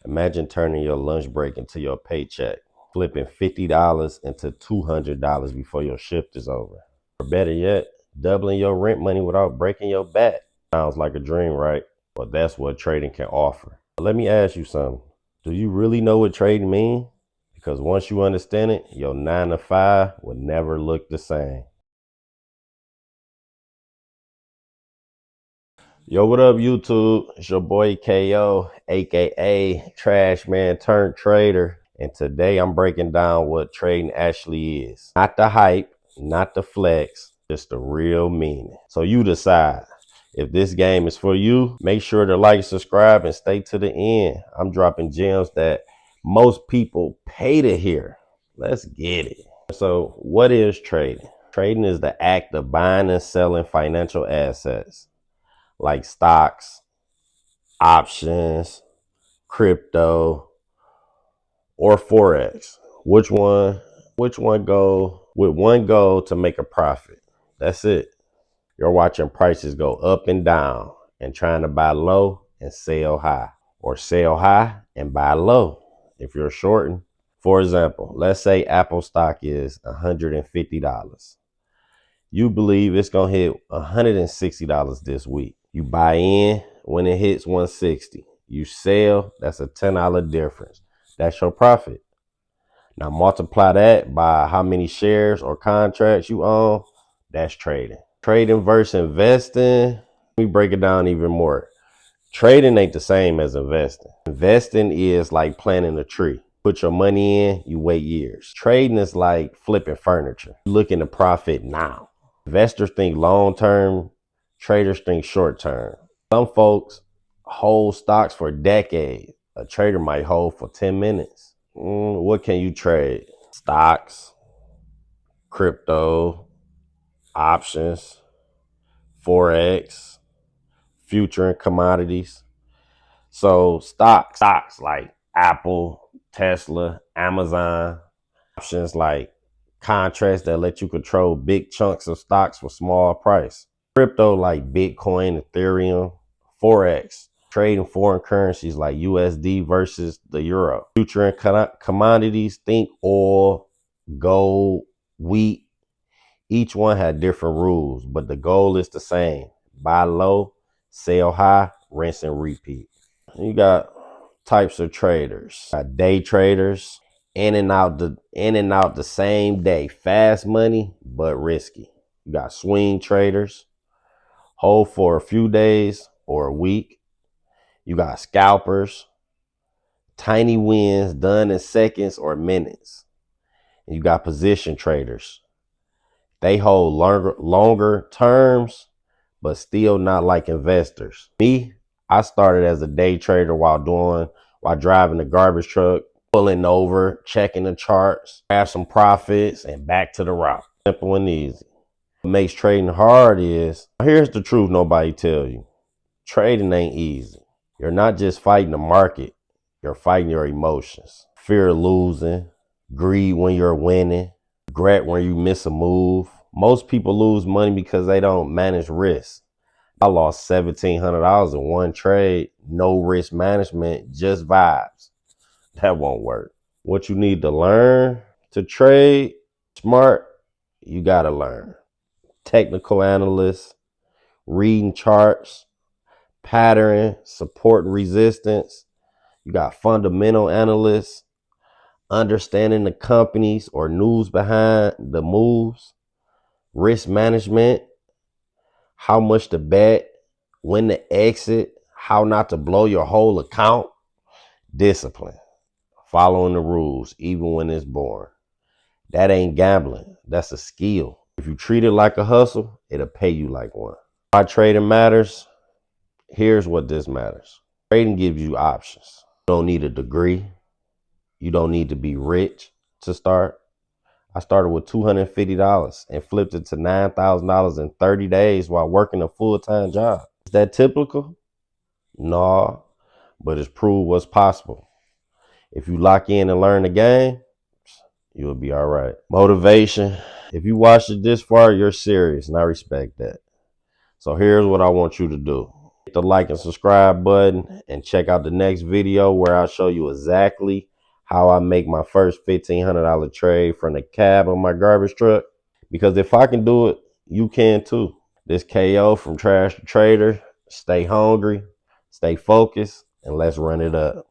Imagine turning your lunch break into your paycheck, flipping $50 into $200 before your shift is over. Or better yet, doubling your rent money without breaking your back. Sounds like a dream, right? Well, that's what trading can offer. But let me ask you something. Do you really know what trading means? Because once you understand it, your 9 to 5 will never look the same. Yo, what up, YouTube? It's your boy KO, aka Trash Man turned trader. And today I'm breaking down what trading actually is. Not the hype, not the flex, just the real meaning. So you decide. If this game is for you, make sure to like, subscribe, and stay to the end. I'm dropping gems that most people pay to hear. Let's get it. So what is trading? Trading is the act of buying and selling financial assets like stocks, options, crypto, or forex. Which one? Which one go with one goal to make a profit? That's it. You're watching prices go up and down and trying to buy low and sell high, or sell high and buy low if you're shorting. For example, let's say Apple stock is $150. You believe it's gonna hit $160 this week. You buy in when it hits 160. You sell, that's a $10 difference. That's your profit. Now multiply that by how many shares or contracts you own. That's trading. Trading versus investing. Let me break it down even more. Trading ain't the same as investing. Investing is like planting a tree. Put your money in, you wait years. Trading is like flipping furniture. You're looking to profit now. Investors think long term, traders think short term. Some folks hold stocks for decades. A trader might hold for 10 minutes. What can you trade? Stocks, crypto, options, forex, future and commodities. So stocks like Apple, Tesla, Amazon, options like contracts that let you control big chunks of stocks for small price. Crypto like Bitcoin, Ethereum, forex, trading foreign currencies like USD versus the euro. Future and commodities, think oil, gold, wheat. Each one had different rules, but the goal is the same. Buy low, sell high, rinse and repeat. You got types of traders. Got day traders, in and out the same day. Fast money, but risky. You got swing traders, hold for a few days or a week. You got scalpers, tiny wins done in seconds or minutes. And you got position traders. They hold longer terms, but still not like investors. Me, I started as a day trader while driving the garbage truck, pulling over, checking the charts, have some profits, and back to the route. Simple and easy. What makes trading hard is, here's the truth nobody tell you. Trading ain't easy. You're not just fighting the market, you're fighting your emotions. Fear of losing, greed when you're winning, regret when you miss a move. Most people lose money because they don't manage risk. I lost $1,700 in one trade, no risk management, just vibes. That won't work. What you need to learn to trade smart, you gotta learn. Technical analysts, reading charts, pattern, support and resistance. You got fundamental analysts, understanding the companies or news behind the moves, risk management, how much to bet, when to exit, how not to blow your whole account, discipline, following the rules, even when it's boring. That ain't gambling. That's a skill. If you treat it like a hustle, it'll pay you like one. Why trading matters? Here's what this matters. Trading gives you options. You don't need a degree. You don't need to be rich to start. I started with $250 and flipped it to $9,000 in 30 days while working a full-time job. Is that typical? No, but it's proved what's possible. If you lock in and learn the game, you'll be all right. Motivation. If you watched it this far, you're serious, and I respect that. So here's what I want you to do. hit the like and subscribe button and check out the next video where I'll show you exactly how I make my first $1,500 trade from the cab of my garbage truck. Because if I can do it, you can too. This KO from Trash to Trader. Stay hungry, stay focused, and let's run it up.